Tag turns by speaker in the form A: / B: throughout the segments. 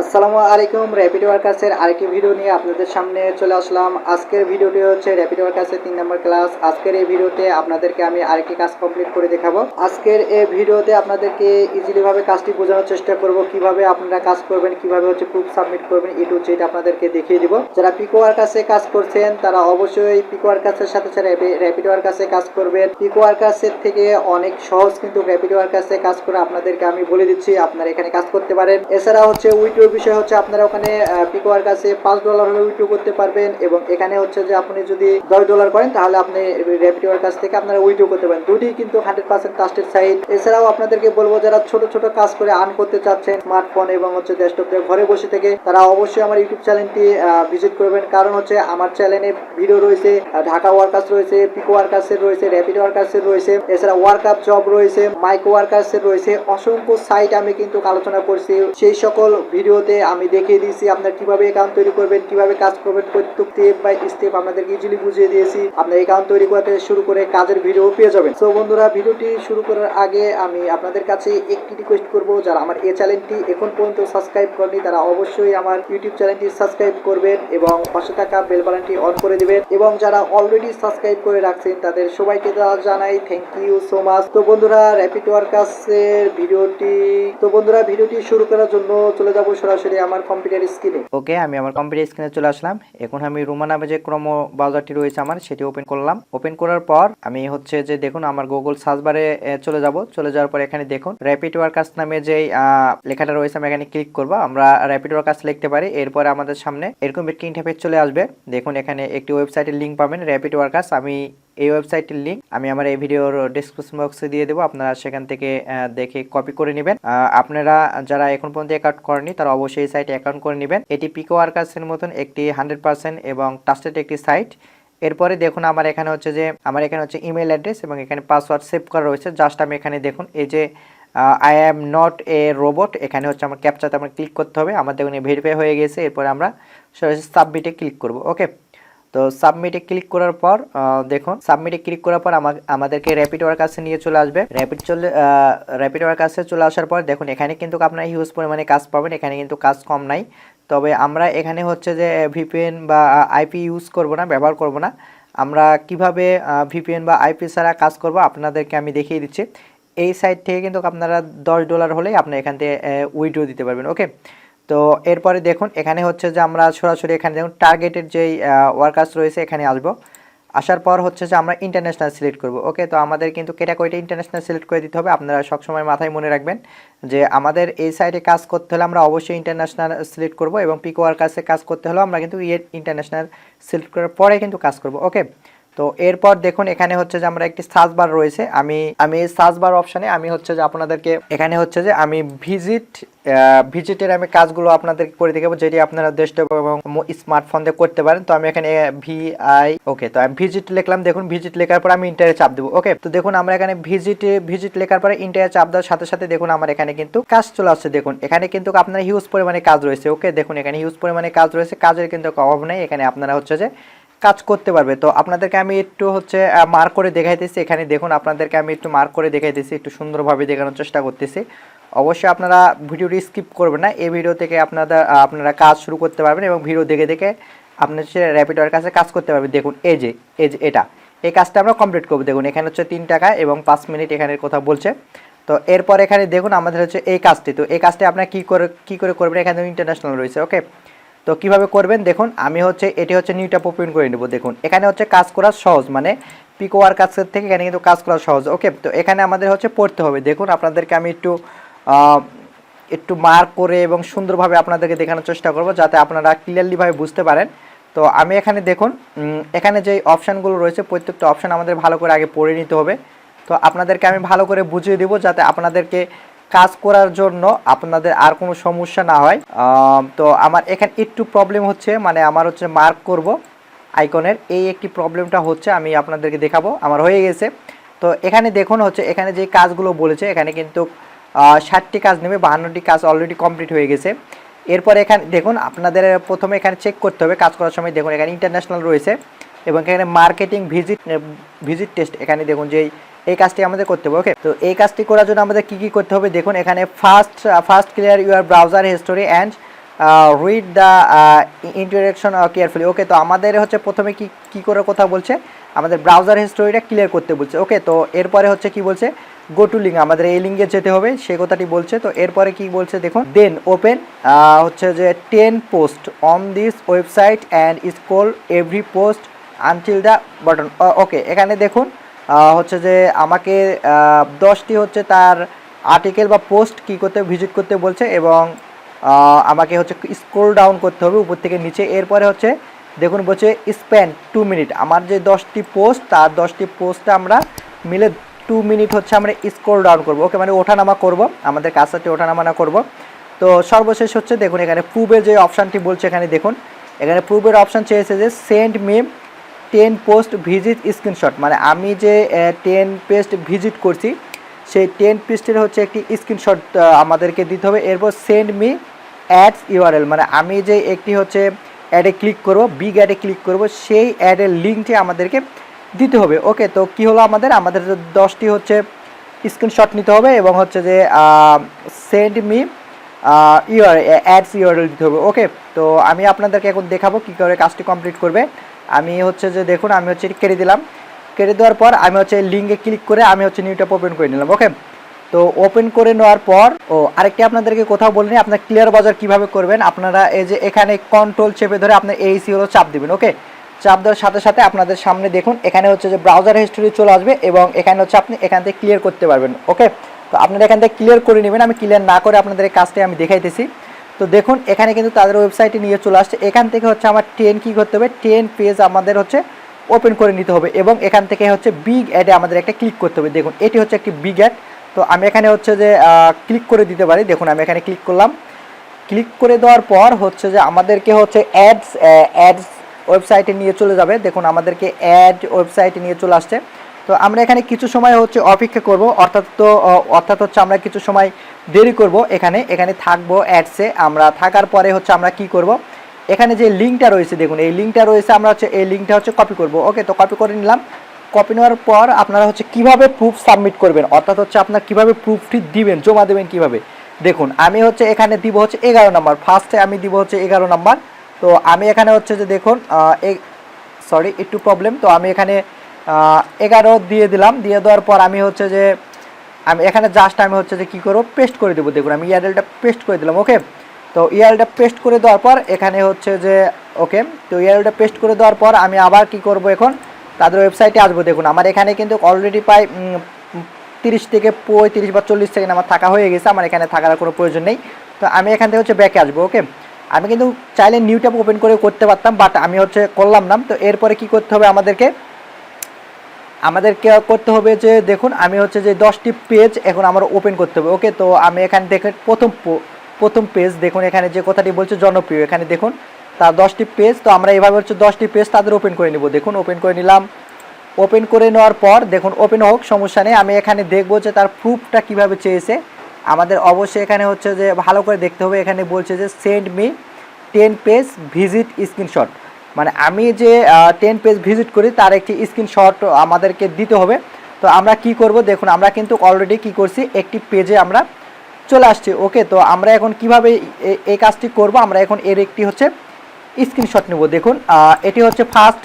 A: আসসালামু আলাইকুম। র্যাপিড ওয়ার্কার্সের আরেকটি ভিডিও নিয়ে আপনাদের সামনে চলে আসলাম। আজকের ভিডিওটি হচ্ছে র্যাপিড ওয়ার্কার্সের 3 নম্বর ক্লাস। আজকের এই ভিডিওতে আপনাদেরকে আমি আরেকটি কাজ কমপ্লিট করে দেখাবো। আজকের এই ভিডিওতে আপনাদেরকে ইজিলি ভাবে কাজটি বোঝানোর চেষ্টা করব, কিভাবে আপনারা কাজ করবেন, কিভাবে হচ্ছে প্রুফ সাবমিট করবেন, এ টু জেড আপনাদেরকে দেখিয়ে দিব। যারা পিকো ওয়ার্কার্সে কাজ করছেন তারা অবশ্যই পিকো ওয়ার্কার্সের সাথে সাথে র্যাপিড ওয়ার্কার্সে কাজ করবেন। পিকো ওয়ার্কার্সের থেকে অনেক সহজ কিন্তু র্যাপিড ওয়ার্কার্সে কাজ করে আপনাদেরকে আমি বলে দিচ্ছি, আপনারা এখানে কাজ করতে পারেন। এছাড়া হচ্ছে উইথড্র বিষয় হচ্ছে আপনারা ওখানে পিকো ওয়ার্কার্সে $5 হলে উইথড্র করতে পারবেন, এবং এখানে হচ্ছে যে আপনি যদি $10 করেন তাহলে আপনি র্যাপিড ওয়ার্কার্স থেকে আপনারা উইথড্র করতে পারেন। দুটি কিন্তু 100% ট্রাস্টেড সাইট। এছাড়াও আপনাদেরকে বলবো, যারা ছোট ছোট কাজ করে আর্ন করতে চাচ্ছেন স্মার্টফোন এবং হচ্ছে ডেস্কটপ দিয়ে ঘরে বসে থেকে, তারা অবশ্যই আমার ইউটিউব চ্যানেলটি ভিজিট করবেন। কারণ হচ্ছে আমার চ্যানেলে ভিডিও রয়েছে, ঢাকা ওয়ার্কার্স রয়েছে, পিকো ওয়ার্কার্সের রয়েছে, র্যাপিড ওয়ার্কার্সের রয়েছে, এছাড়া ওয়ার্কআপ জব রয়েছে, মাইক্রো ওয়ার্কার্সের রয়েছে, অসংখ্য সাইট আমি কিন্তু আলোচনা করছি। সেই সকল ভিডিওতে আমি দেখিয়ে দিয়েছি আপনার কিভাবে অ্যাকাউন্ট তৈরি করবেন, কিভাবে কাজ করবেন, প্রত্যেক স্টেপ বাই স্টেপ আপনাদেরকে ইজিলি বুঝিয়ে দিয়েছি। আপনার অ্যাকাউন্ট তৈরি করতে শুরু করে কাজের ভিডিও পেয়ে যাবেন। সো বন্ধুরা, ভিডিওটি শুরু করার আগে আমি আপনাদের কাছে একটি রিকোয়েস্ট করব, যারা আমার এই চ্যানেলটি এখন পর্যন্ত সাবস্ক্রাইব করেনি তারা অবশ্যই আমার ইউটিউব চ্যানেলটি সাবস্ক্রাইব করবেন এবং পাশে থাকা বেল বাটনটি অন করে দিবেন। এবং যারা অলরেডি সাবস্ক্রাইব করে রাখছেন তাদের সবাইকে জানাই থ্যাংক ইউ সো মাচ। তো বন্ধুরা, র্যাপিড ওয়ার্কার্সের ভিডিওটি শুরু করার জন্য চলে যাব সরাসরি আমার কম্পিউটার স্ক্রিনে।
B: ওকে, আমি আমার কম্পিউটার স্ক্রিনে চলে আসলাম। এখন আমি রুমা নামে যে ক্রোম ব্রাউজারটি রয়েছে আমার, সেটি ওপেন করলাম। ওপেন করার পর আমি হচ্ছে যে দেখুন আমার গুগল সার্চ বারে চলে যাওয়ার পর এখানে দেখুন র্যাপিড ওয়ার্কার্স নামে যে লেখাটা রয়েছে আমি এখানে ক্লিক করব। আমরা র্যাপিড ওয়ার্কার্স লিখতে পারি। এরপরে আমাদের সামনে এরকম একটি ইন্টারফেস চলে আসবে। দেখুন এখানে একটি ওয়েবসাইটের লিঙ্ক পাবেন, র্যাপিড ওয়ার্কার্স। আমি এই ওয়েবসাইটের লিঙ্ক আমি আমার এই ভিডিওর ডেসক্রিপশন বক্সে দিয়ে দেবো, আপনারা সেখান থেকে দেখে কপি করে নেবেন। আপনারা যারা এখন পর্যন্ত অ্যাকাউন্ট করেনি তারা অবশ্যই এই সাইটে অ্যাকাউন্ট করে নেবেন। এটি পিকো ওয়ার্কার্সের মতন একটি 100% এবং ট্রাস্টেড একটি সাইট। এরপরে দেখুন আমার এখানে হচ্ছে ইমেল অ্যাড্রেস এবং এখানে পাসওয়ার্ড সেভ করা রয়েছে। জাস্ট আমি এখানে দেখুন এই যে I am not a robot, এখানে হচ্ছে আমার ক্যাপচাতে আমার ক্লিক করতে হবে। আমার দেখুন ভেরিফাই হয়ে গেছে। এরপরে আমরা সরাসরি সাবমিটে ক্লিক করব। ওকে, তো সাবমিটে ক্লিক করার পর দেখুন সাবমিটে ক্লিক করার পর আমাদেরকে র্যাপিড ওয়ার্কার্সে নিয়ে চলে আসবে। র্যাপিড ওয়ার্কার্সে চলে আসার পর দেখুন এখানে কিন্তু আপনারা হিউজ পরিমাণে কাজ পাবেন। এখানে কিন্তু কাজ কম নাই। তবে আমরা এখানে হচ্ছে যে ভিপিএন বা আইপি ইউজ করব না, ব্যবহার করব না। আমরা কিভাবে ভিপিএন বা আইপি ছাড়া কাজ করব আপনাদেরকে আমি দেখিয়ে দিচ্ছি। এই সাইট থেকে কিন্তু আপনারা $10 হলেই আপনি এখান থেকে উইথড্র দিতে পারবেন। ওকে, তো এরপরে দেখুন এখানে হচ্ছে যে আমরা সরাসরি এখানে দেখুন টার্গেটের যেই ওয়ার্কার্স রয়েছে এখানে আসবো। আসার পর হচ্ছে যে আমরা ইন্টারন্যাশনাল সিলেক্ট করব। ওকে, তো আমাদের কিন্তু ক্যাটাগরিটা ইন্টারন্যাশনাল সিলেক্ট করে দিতে হবে। আপনারা সবসময় মাথায় মনে রাখবেন যে আমাদের এই সাইডে কাজ করতে হলে আমরা অবশ্যই ইন্টারন্যাশনাল সিলেক্ট করব, এবং পিকো ওয়ার্কার্সে কাজ করতে হলেও আমরা কিন্তু ইন্টারন্যাশনাল সিলেক্ট করার পরে কিন্তু কাজ করব। ওকে, তো এরপর দেখুন এখানে হচ্ছে যে আমরা একটি সার্চ বার রয়েছে। আমি এই সার্চ বার অপশানে আমি হচ্ছে যে আপনাদেরকে এখানে হচ্ছে যে আমি ভিজিটের আমি কাজগুলো আপনাদেরকে করে দেখাবো, যেটি আপনারা ডেস্কটপ এবং স্মার্টফোন দিয়ে করতে পারেন। তো আমি এখানে ওকে, তো আমি ভিজিট লিখলাম। দেখুন ভিজিট লেখার পর আমি ইন্টারে চাপ দেবো। ওকে, তো দেখুন আমরা এখানে ভিজিট লেখার পরে ইন্টারে চাপ দেওয়ার সাথে সাথে দেখুন আমার এখানে কিন্তু কাজ চলে আসছে। দেখুন এখানে কিন্তু আপনার হিউজ পরিমাণে কাজ রয়েছে। ওকে, দেখুন এখানে হিউজ পরিমাণে কাজ রয়েছে, কাজের কিন্তু অভাব নেই। এখানে আপনারা হচ্ছে যে কাজ করতে পারবে। তো আপনাদেরকে আমি একটু হচ্ছে মার্ক করে দেখাইতেছি। এখানে দেখুন আপনাদেরকে আমি একটু মার্ক করে দেখাইতেছি, একটু সুন্দরভাবে দেখানোর চেষ্টা করতেছি। অবশ্যই আপনারা ভিডিওটি স্কিপ করবেন না। এই ভিডিও থেকে আপনারা কাজ শুরু করতে পারবেন এবং ভিডিও দেখে দেখে আপনার র্যাপিড ওয়ার্কার্সে কাজ করতে পারবেন। দেখুন এই যে এই কাজটা আমরা কমপ্লিট করবো। দেখুন এখানে হচ্ছে 3 টাকা এবং 5 মিনিট এখানে কথা বলছে। তো এরপর এখানে দেখুন আমাদের হচ্ছে এই কাজটি। তো এই কাজটি আপনারা কী করে করবেন, এখানে ইন্টারন্যাশনাল রয়েছে। ওকে, তো কিভাবে করবেন দেখুন আমি হচ্ছে এটি হচ্ছে নিউ ট্যাব ওপেন করে নেব। দেখুন এখানে হচ্ছে কাজ করা সহজ, মানে পিকো ওয়ার্কার্সের থেকে এখানে কিন্তু কাজ করা সহজ। ওকে, তো এখানে আমাদের হচ্ছে পড়তে হবে। দেখুন আপনাদেরকে আমি একটু মার্ক করে এবং সুন্দরভাবে আপনাদেরকে দেখানোর চেষ্টা করব, যাতে আপনারা ক্লিয়ারলিভাবে বুঝতে পারেন। তো আমি এখানে দেখুন এখানে যে অপশানগুলো রয়েছে প্রত্যেকটা অপশান আমাদের ভালো করে আগে পড়ে নিতে হবে। তো আপনাদেরকে আমি ভালো করে বুঝিয়ে দেবো, যাতে আপনাদেরকে কাজ করার জন্য আপনাদের আর কোনো সমস্যা না হয়। তো আমার এখানে একটু প্রবলেম হচ্ছে, মানে আমার হচ্ছে মার্ক করব আইকনের এই একটি প্রবলেমটা হচ্ছে, আমি আপনাদেরকে দেখাবো। আমার হয়ে গেছে। তো এখানে দেখুন হচ্ছে এখানে যে কাজগুলো বলেছে এখানে কিন্তু 60টি কাজ নেবে, 52টি কাজ অলরেডি কমপ্লিট হয়ে গেছে। এরপর এখানে দেখুন আপনাদের প্রথমে এখানে চেক করতে হবে কাজ করার সময়। দেখুন এখানে ইন্টারন্যাশনাল রয়েছে এবং এখানে মার্কেটিং ভিজিট টেস্ট, এখানে দেখুন যে এই কাজটি আমাদের করতে হবে। ওকে, তো এই কাজটি করার জন্য আমাদের কি করতে হবে দেখুন এখানে first clear your browser history and read the interaction carefully. Okay, তো আমাদের হচ্ছে প্রথমে কি করে কথা বলছে, আমাদের ব্রাউজার হিস্টোরিটা ক্লিয়ার করতে বলছে। ওকে, তো এরপরে হচ্ছে কি বলছে, গো টু লিঙ্ক, আমাদের এই লিঙ্কে যেতে হবে সে কথাটি বলছে। তো এরপরে কি বলছে দেখুন, দেন ওপেন হচ্ছে যে 10 post on this website and scroll every post until the button. Okay, এখানে দেখুন হচ্ছে যে আমাকে 10টি হচ্ছে তার আর্টিকেল বা পোস্ট কি করতে ভিজিট করতে বলছে, এবং আমাকে হচ্ছে স্ক্রল ডাউন করতে হবে উপর থেকে নিচে। এরপরে হচ্ছে দেখুন বলছে স্প্যান 2 মিনিট, আমার যে 10টি পোস্ট তার 10টি পোস্টটা আমরা মিলে 2 মিনিট হচ্ছে আমরা স্ক্রল ডাউন করবো। ওকে, মানে ওঠানামা করব, আমাদের কাজটাতে ওঠানামা করব। তো সর্বশেষ হচ্ছে দেখুন এখানে প্রুভের যে অপশানটি বলছে, এখানে দেখুন এখানে প্রুভের অপশান চেয়েছে যে send me 10 post visit screenshot, মানে আমি যে 10 পেস্ট ভিজিট করছি সেই 10 পেস্টের হচ্ছে একটি স্ক্রিনশট আমাদেরকে দিতে হবে। এরপর সেন্ড মি অ্যাডস ইউআরএল, মানে আমি যে একটি হচ্ছে অ্যাডে ক্লিক করব, বিগ অ্যাডে ক্লিক করব, সেই অ্যাডের লিঙ্কটি আমাদেরকে দিতে হবে। ওকে, তো কি হলো, আমাদের 10টি হচ্ছে স্ক্রিনশট নিতে হবে এবং হচ্ছে যে সেন্ড মি অ্যাডস ইউআরএল দিতে হবে। ওকে, তো আমি আপনাদেরকে এখন দেখাবো কী করে কাজটি কমপ্লিট করবে। আমি হচ্ছে যে দেখুন আমি হচ্ছে কেটে দিলাম, কেটে দেওয়ার পর আমি হচ্ছে লিঙ্কে ক্লিক করে আমি হচ্ছে নিউ ট্যাব ওপেন করে নিলাম। ওকে, তো ওপেন করে নেওয়ার পর আরেকটি আপনাদেরকে কোথাও বলিনি, আপনার ক্লিয়ার বাজার কীভাবে করবেন। আপনারা এই যে এখানে কন্ট্রোল চেপে ধরে আপনার এইসি হলো চাপ দিবেন। ওকে, চাপ দেওয়ার সাথে সাথে আপনাদের সামনে দেখুন এখানে হচ্ছে যে ব্রাউজার হিস্টোরি চলে আসবে এবং এখানে হচ্ছে আপনি এখান থেকে ক্লিয়ার করতে পারবেন। ওকে, তো আপনারা এখান থেকে ক্লিয়ার করে নেবেন, আমি ক্লিয়ার না করে আপনাদের এই কাজটি আমি দেখাইতেছি। তো দেখুন এখানে কিন্তু তাদের ওয়েবসাইটে নিয়ে চলে আসছে। এখান থেকে হচ্ছে আমার 10 কী করতে হবে, 10 পেজ আমাদের হচ্ছে ওপেন করে নিতে হবে এবং এখান থেকে হচ্ছে বিগ অ্যাডে আমাদের একটা ক্লিক করতে হবে। দেখুন এটি হচ্ছে একটি বিগ অ্যাড, তো আমি এখানে হচ্ছে যে ক্লিক করে দিতে পারি। দেখুন আমি এখানে ক্লিক করলাম, ক্লিক করে দেওয়ার পর হচ্ছে যে আমাদেরকে হচ্ছে অ্যাডস ওয়েবসাইটে নিয়ে চলে যাবে। দেখুন আমাদেরকে অ্যাড ওয়েবসাইটে নিয়ে চলে আসছে। তো আমরা এখানে কিছু সময় হচ্ছে অপেক্ষা করব, অর্থাৎ হচ্ছে আমরা কিছু সময় দেরি করব, এখানে থাকবো অ্যাডসে। আমরা থাকার পরে হচ্ছে আমরা কি করব, এখানে যে লিঙ্কটা রয়েছে দেখুন এই লিঙ্কটা রয়েছে, আমরা হচ্ছে এই লিঙ্কটা হচ্ছে কপি করব। ওকে, তো কপি করে নিলাম। কপি নেওয়ার পর আপনারা হচ্ছে কিভাবে প্রুফ সাবমিট করবেন, অর্থাৎ হচ্ছে আপনার কিভাবে প্রুফটি দিবেন, জমা দেবেন কিভাবে, দেখুন আমি হচ্ছে এখানে দিব হচ্ছে 11 নাম্বার, ফার্স্টে আমি দিব হচ্ছে 11 নাম্বার। তো আমি এখানে হচ্ছে যে দেখুন সরি একটু প্রবলেম, তো আমি এখানে 11 দিয়ে দিলাম। দিয়ে দেওয়ার পর আমি হচ্ছে যে আমি এখানে জাস্ট আমি হচ্ছে যে কী করবো, পেস্ট করে দেবো। দেখুন আমি ইআরএলটা পেস্ট করে দিলাম। ওকে, তো ইআরএলটা পেস্ট করে দেওয়ার পর এখানে হচ্ছে যে ওকে, তো ইআরএলটা পেস্ট করে দেওয়ার পর আমি আবার কি করব, এখন তাদের ওয়েবসাইটে আসবো। দেখুন আমার এখানে কিন্তু অলরেডি প্রায় 30 থেকে 35 বা 40 সেকেন্ড আমার থাকা হয়ে গেছে, আমার এখানে থাকার কোনো প্রয়োজন নেই। তো আমি এখান থেকে হচ্ছে ব্যাকে আসবো। ওকে, আমি কিন্তু চাইলে নিউ ট্যাব ওপেন করে করতে পারতাম, বাট আমি হচ্ছে করলাম না। তো এরপরে কি করতে হবে, আমাদেরকে করতে হবে যে দেখুন আমি হচ্ছে যে 10টি পেজ এখন আমার ওপেন করতে হবে। ওকে, তো আমি এখানে দেখে প্রথম পেজ দেখুন এখানে যে কথাটি বলছে জনপ্রিয়, এখানে দেখুন তার 10টি পেজ। তো আমরা এভাবে হচ্ছে 10টি পেজ তাদের ওপেন করে নিব। দেখুন ওপেন করে নিলাম, ওপেন করে নেওয়ার পর দেখুন ওপেন হোক, সমস্যা নেই। আমি এখানে দেখবো যে তার প্রুফটা কিভাবে চেয়েছে। আমাদের অবশ্যই এখানে হচ্ছে যে ভালো করে দেখতে হবে, এখানে বলছে যে send me 10 page visit screenshot, মানে আমি যে 10 পেজ ভিজিট করি তার একটি স্ক্রিনশট আমাদেরকে দিতে হবে। তো আমরা কি করব, দেখুন আমরা কিন্তু অলরেডি কি করছি, একটি পেজে আমরা চলে আসছি। ওকে, তো আমরা এখন কিভাবে এই কাজটি করব, আমরা এখন এর একটি হচ্ছে স্ক্রিনশট নেব। দেখুন এটি হচ্ছে ফার্স্ট,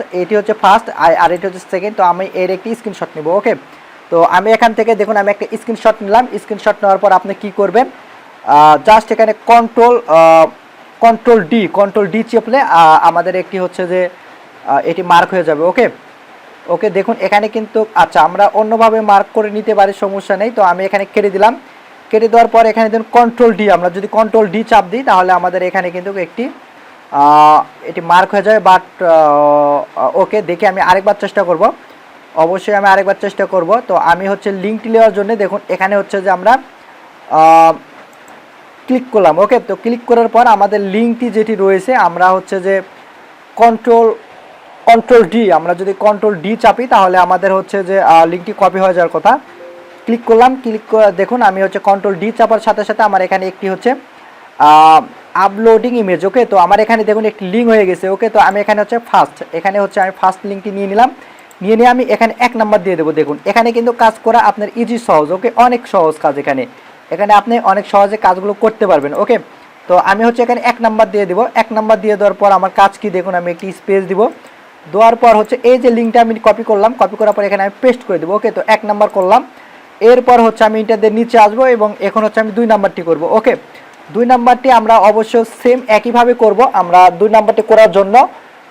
B: আর এটি হচ্ছে সেকেন্ড। তো আমি এর একটি স্ক্রিনশট নেব। ওকে, তো আমি এখান থেকে দেখুন আমি একটা স্ক্রিনশট নিলাম। স্ক্রিনশট নেওয়ার পর আপনি কি করবেন, জাস্ট এখানে কন্ট্রোল ডি চেপলে আমাদের একটি হচ্ছে যে এটি মার্ক হয়ে যাবে। ওকে, ওকে দেখুন এখানে কিন্তু আচ্ছা আমরা অন্যভাবে মার্ক করে নিতে পারি, সমস্যা নেই। তো আমি এখানে কেটে দিলাম, কেটে দেওয়ার পর এখানে দেখুন কন্ট্রোল ডি, আমরা যদি কন্ট্রোল ডি চাপ দিই তাহলে আমাদের এখানে কিন্তু একটি এটি মার্ক হয়ে যাবে। বাট ওকে, দেখে আমি আরেকবার চেষ্টা করব, অবশ্যই আমি আরেকবার চেষ্টা করব। তো আমি হচ্ছে লিঙ্কটি নেওয়ার জন্য দেখুন এখানে হচ্ছে যে আমরা ক্লিক করলাম। ওকে, তো ক্লিক করার পর আমাদের লিঙ্কটি যেটি রয়েছে আমরা হচ্ছে যে কন্ট্রোল ডি, আমরা যদি কন্ট্রোল ডি চাপি তাহলে আমাদের হচ্ছে যে লিঙ্কটি কপি হয়ে যাওয়ার কথা। ক্লিক করলাম, ক্লিক করে দেখুন আমি হচ্ছে কন্ট্রোল ডি চাপার সাথে সাথে আমার এখানে একটি হচ্ছে আপলোডিং ইমেজ। ওকে, তো আমার এখানে দেখুন একটি লিঙ্ক হয়ে গেছে। ওকে, তো আমি এখানে হচ্ছে আমি ফার্স্ট লিঙ্কটি নিয়ে নিলাম, নিয়ে আমি এখানে 1 নাম্বার দিয়ে দেবো। দেখুন এখানে কিন্তু কাজ করা আপনার ইজি সহজ। ওকে, অনেক সহজ কাজ, এখানে আপনি অনেক সহজে কাজগুলো করতে পারবেন। ওকে, তো তো আমি হচ্ছে এখানে 1 নাম্বার দিয়ে দিব। 1 নাম্বার দিয়ে দেওয়ার পর আমার কাজ কি দেখুন, আমি একটি স্পেস দিব, দেওয়ার পর হচ্ছে এই যে লিঙ্কটা আমি কপি করলাম, কপি করার পর এখানে আমি পেস্ট করে দেবো। ওকে, তো 1 নাম্বার করলাম, এরপর হচ্ছে আমি এটাতে নিচে আসবো এবং এখন হচ্ছে আমি 2 নাম্বারটি করব। ওকে, 2 নাম্বারটি আমরা অবশ্য সেম একইভাবে করব। আমরা 2 নাম্বারটি করার জন্য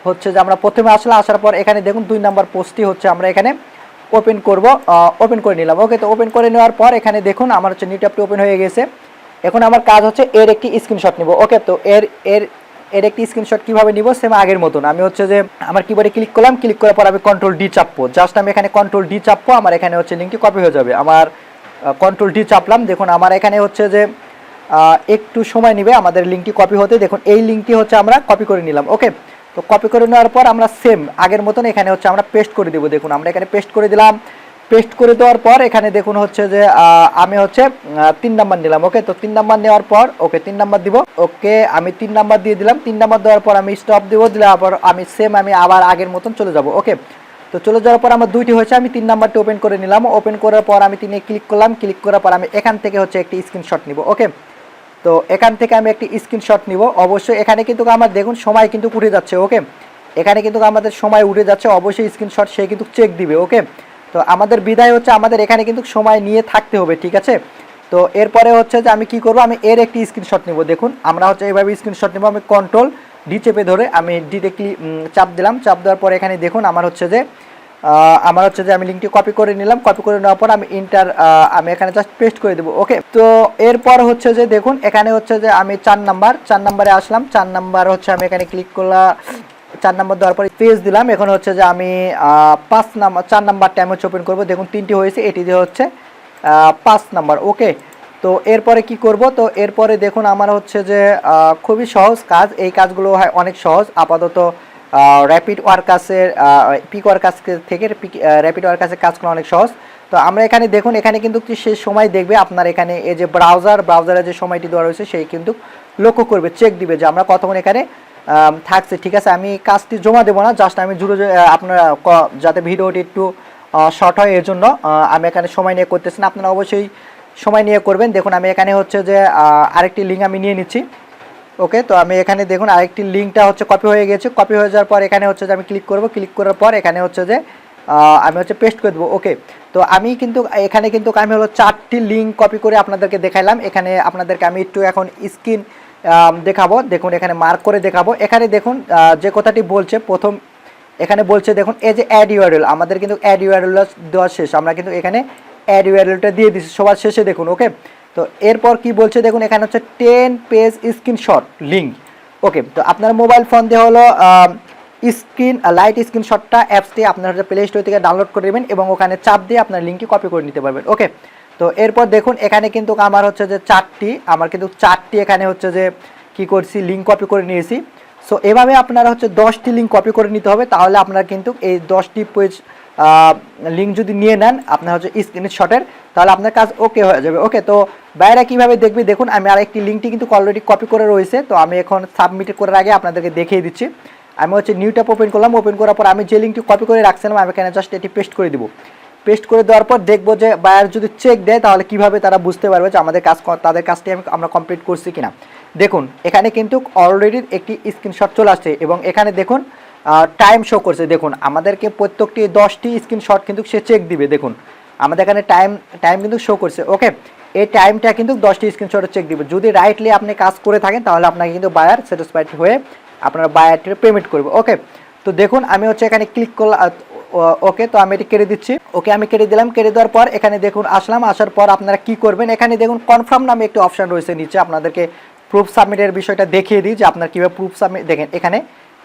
B: হচ্ছে যে আমরা প্রথমে আসার পর এখানে দেখুন 2 নাম্বার পোস্টটি হচ্ছে আমরা এখানে ওপেন করব, ওপেন করে নিলাম। ওকে, তো ওপেন করে নেওয়ার পর এখানে দেখুন আমার হচ্ছে নিউ ট্যাবটি ওপেন হয়ে গেছে। এখন আমার কাজ হচ্ছে এর একটি স্ক্রিনশট নিব। ওকে, তো এর একটি স্ক্রিনশট কিভাবে নিব, সেম আগের মতন আমি হচ্ছে যে আমার কিবোর্ডে ক্লিক করলাম, ক্লিক করার পর আমি কন্ট্রোল ডি চাপবো, জাস্ট আমি এখানে কন্ট্রোল ডি চাপবো, আমার এখানে হচ্ছে লিঙ্কটি কপি হয়ে যাবে। আমার কন্ট্রোল ডি চাপলাম, দেখুন আমার এখানে হচ্ছে যে একটু সময় নেবে আমাদের লিঙ্কটি কপি হতে। দেখুন এই লিঙ্কটি হচ্ছে আমরা কপি করে নিলাম। ওকে, তো কপি করে নেওয়ার পর আমরা সেম আগের মতন এখানে হচ্ছে আমরা পেস্ট করে দেবো। দেখুন আমরা এখানে পেস্ট করে দিলাম। পেস্ট করে দেওয়ার পর এখানে দেখুন হচ্ছে যে আমি হচ্ছে 3 নাম্বার নিলাম। ওকে, তো 3 নাম্বার নেওয়ার পর ওকে 3 নাম্বার দিব। ওকে, আমি 3 নাম্বার দিয়ে দিলাম। 3 নাম্বার দেওয়ার পর আমি স্টপ দিব, দিলাম আবার আমি সেম আমি আবার আগের মতন চলে যাব। ওকে, তো চলে যাওয়ার পর আমার 2টি হয়েছে, আমি 3 নাম্বারটি ওপেন করে নিলাম। ওপেন করার পর আমি 3-এ ক্লিক করলাম, ক্লিক করার পর আমি এখান থেকে হচ্ছে একটি স্ক্রিনশট নিব। ওকে, তো এখান থেকে আমি একটি স্ক্রিনশট নিব। অবশ্যই এখানে কিন্তু আমার দেখুন সময় কিন্তু উঠে যাচ্ছে। ওকে, এখানে কিন্তু আমাদের সময় উঠে যাচ্ছে, অবশ্যই স্ক্রিনশট সে কিন্তু চেক দিবে। ওকে, তো আমাদের বিদায় হচ্ছে আমাদের এখানে কিন্তু সময় নিয়ে থাকতে হবে, ঠিক আছে। তো এরপরে হচ্ছে যে আমি কি করব, আমি এর একটি স্ক্রিনশট নিব। দেখুন আমরা হচ্ছে এইভাবে স্ক্রিনশট নিব, আমি কন্ট্রোল ডি চেপে ধরে আমি ডিতে চাপ দিলাম, চাপ দেওয়ার পর এখানে দেখুন আমার হচ্ছে যে আমি লিঙ্কটি কপি করে নিলাম। কপি করে নেওয়ার পর আমি আমি এখানে জাস্ট পেস্ট করে দেবো। ওকে, তো এরপর হচ্ছে যে দেখুন এখানে হচ্ছে যে আমি 4 নাম্বারে আসলাম। 4 নাম্বার হচ্ছে আমি এখানে ক্লিক করলাম, 4 নাম্বার দেওয়ার পরে পেজ দিলাম। এখন হচ্ছে যে আমি 4 নাম্বারটা আমি হচ্ছে ওপেন করবো। দেখুন 3টি হয়েছে, এটি দিয়ে হচ্ছে 5 নাম্বার। ওকে, তো এরপরে কি করব, তো এরপরে দেখুন আমার হচ্ছে যে খুবই সহজ কাজ, এই কাজগুলো হয় অনেক সহজ। আপাতত র্যাপিড ওয়ার্কার্সের পিক ওয়ার্কার্স থেকে র্যাপিড ওয়ার্কার্সের কাজগুলো অনেক সহজ। তো আমরা এখানে দেখুন এখানে কিন্তু সে সময় দেখবে আপনার এখানে এই যে ব্রাউজারে যে সময়টি দেওয়া রয়েছে সেই কিন্তু লক্ষ্য করবে, চেক দিবে যে আমরা কতক্ষণ এখানে থাকছে। ঠিক আছে, আমি কাজটি জমা দেবো না, জাস্ট আমি জুড়ে আপনারা যাতে ভিডিওটি একটু শর্ট হয় এর জন্য আমি এখানে সময় নিয়ে করতেছি না, আপনারা অবশ্যই সময় নিয়ে করবেন। দেখুন আমি এখানে হচ্ছে যে আরেকটি লিঙ্ক আমি নিয়ে নিচ্ছি। ওকে, তো আমি এখানে দেখুন আরেকটি লিঙ্কটা হচ্ছে কপি হয়ে গেছে। কপি হয়ে যাওয়ার পর এখানে হচ্ছে যে আমি ক্লিক করব, ক্লিক করার পর এখানে হচ্ছে যে আমি হচ্ছে পেস্ট করে দেবো। ওকে, তো আমি কিন্তু এখানে কিন্তু আমি হলো 4টি লিঙ্ক কপি করে আপনাদেরকে দেখাইলাম। এখানে আপনাদেরকে আমি একটু এখন স্ক্রিন দেখাবো। দেখুন এখানে মার্ক করে দেখাবো। এখানে দেখুন যে কথাটি বলছে প্রথম এখানে বলছে দেখুন এই যে অ্যাড ইউআরএল, আমাদের কিন্তু অ্যাড ইউআরএল দেওয়া শেষ, আমরা কিন্তু এখানে অ্যাড ইউআরএলটা দিয়ে দিচ্ছি সবার শেষে। দেখুন ওকে, তো এরপর কি বলছে দেখুন এখানে হচ্ছে 10 পেজ স্ক্রিনশট লিঙ্ক। ওকে, তো আপনার মোবাইল ফোন দিয়ে হলো লাইট স্ক্রিনশটটা অ্যাপসটি আপনার হচ্ছে প্লে স্টোর থেকে ডাউনলোড করে নেবেন এবং ওখানে চাপ দিয়ে আপনার লিঙ্কটি কপি করে নিতে পারবেন। ওকে, তো এরপর দেখুন এখানে কিন্তু আমার হচ্ছে যে 4টি এখানে হচ্ছে যে কি করছি লিঙ্ক কপি করে নিয়েছি। সো এভাবে আপনারা হচ্ছে 10টি লিঙ্ক কপি করে নিতে হবে, তাহলে আপনারা কিন্তু এই 10টি পেজ লিঙ্ক যদি নিয়ে নেন আপনার হচ্ছে স্ক্রিনশটের, তাহলে আপনার কাজ ওকে হয়ে যাবে। ওকে, তো বাইরে কীভাবে দেখবি দেখুন আমি আরেকটি লিঙ্কটি কিন্তু অলরেডি কপি করে রয়েছে, তো আমি এখন সাবমিট করার আগে আপনাদেরকে দেখিয়ে দিচ্ছি। আমি হচ্ছে নিউ ট্যাব ওপেন করলাম, ওপেন করার পর আমি যে লিঙ্কটি কপি করে রাখছিলাম আমি এখানে জাস্ট এটি পেস্ট করে দিব। পেস্ট করে দেওয়ার পর দেখবো যে বায়ার যদি চেক দেয় তাহলে কিভাবে তারা বুঝতে পারবে যে তাদের কাজটি আমরা কমপ্লিট করছি কিনা। দেখুন এখানে কিন্তু অলরেডি একটি স্ক্রিনশট চলে আসছে এবং এখানে দেখুন টাইম শো করছে। দেখুন আমাদেরকে প্রত্যেকটি 10টি স্ক্রিনশট কিন্তু সে চেক দিবে। দেখুন আমাদের এখানে টাইম কিন্তু শো করছে। ওকে, এই টাইমটা কিন্তু 10টি স্ক্রিনশটে চেক দিবে। যদি রাইটলি আপনি কাজ করে থাকেন তাহলে আপনাকে কিন্তু বায়ার স্যাটিসফাইড হয়ে আপনার বায়ারটির পেমেন্ট করবে। ওকে, তো দেখুন আমি হচ্ছে এখানে ক্লিক করলাম। ওকে, তো আমি এটি কেটে দিচ্ছি। ওকে, আমি কেটে দিলাম। কেটে দেওয়ার পর এখানে দেখুন আসলাম, আসার পর আপনারা কি করবেন, এখানে দেখুন কনফার্ম নামে একটি অপশান রয়েছে নিচে, আপনাদেরকে প্রুফ সাবমিটের বিষয়টা দেখিয়ে দিই যে আপনার কীভাবে প্রুফ সাবমিট। দেখেন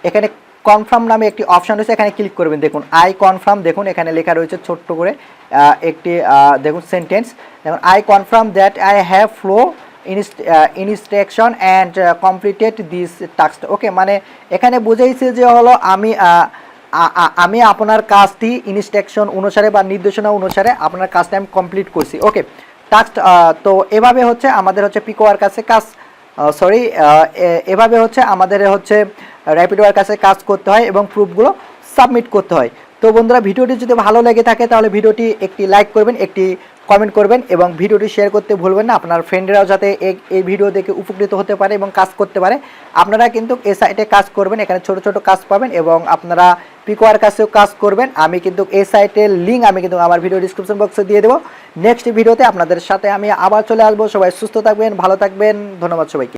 B: এখানে কনফার্ম নামে একটি অপশান রয়েছে, এখানে ক্লিক করবেন। দেখুন আই কনফার্ম, দেখুন এখানে লেখা রয়েছে ছোট্ট করে একটি দেখুন সেন্টেন্স। দেখুন I confirm that I have followed instruction and completed this task. Okay, মানে এখানে বুঝাইছে যে হলো আমি আপনার কাজটি ইনস্ট্রাকশন অনুসারে বা নির্দেশনা অনুসারে আপনার কাজটা আমি কমপ্লিট করছি। ওকে, টাস্ক। তো এভাবে হচ্ছে আমাদের হচ্ছে পিক ওয়ার্কার্সের কাজ এভাবে হচ্ছে আমাদের হচ্ছে র্যাপিড ওয়ার্কার্সের কাজ করতে হয় এবং প্রুফগুলো সাবমিট করতে হয়। তো বন্ধুরা ভিডিওটি যদি ভালো লেগে থাকে তাহলে ভিডিওটি একটি লাইক করবেন, একটি কমেন্ট করবেন এবং ভিডিওটি শেয়ার করতে ভুলবেন না, আপনার ফ্রেন্ডরাও যাতে এই ভিডিও দেখে উপকৃত হতে পারে এবং কাজ করতে পারে। আপনারা কিন্তু এই সাইটে কাজ করবেন, এখানে ছোট ছোট কাজ পাবেন এবং আপনারা পিকোয়ার কাছেও কাজ করবেন। আমি কিন্তু এই সাইটের লিঙ্ক আমি কিন্তু আমার ভিডিও ডিসক্রিপশন বক্সে দিয়ে দেবো। নেক্সট ভিডিওতে আপনাদের সাথে আমি আবার চলে আসবো। সবাই সুস্থ থাকবেন, ভালো থাকবেন, ধন্যবাদ সবাইকে।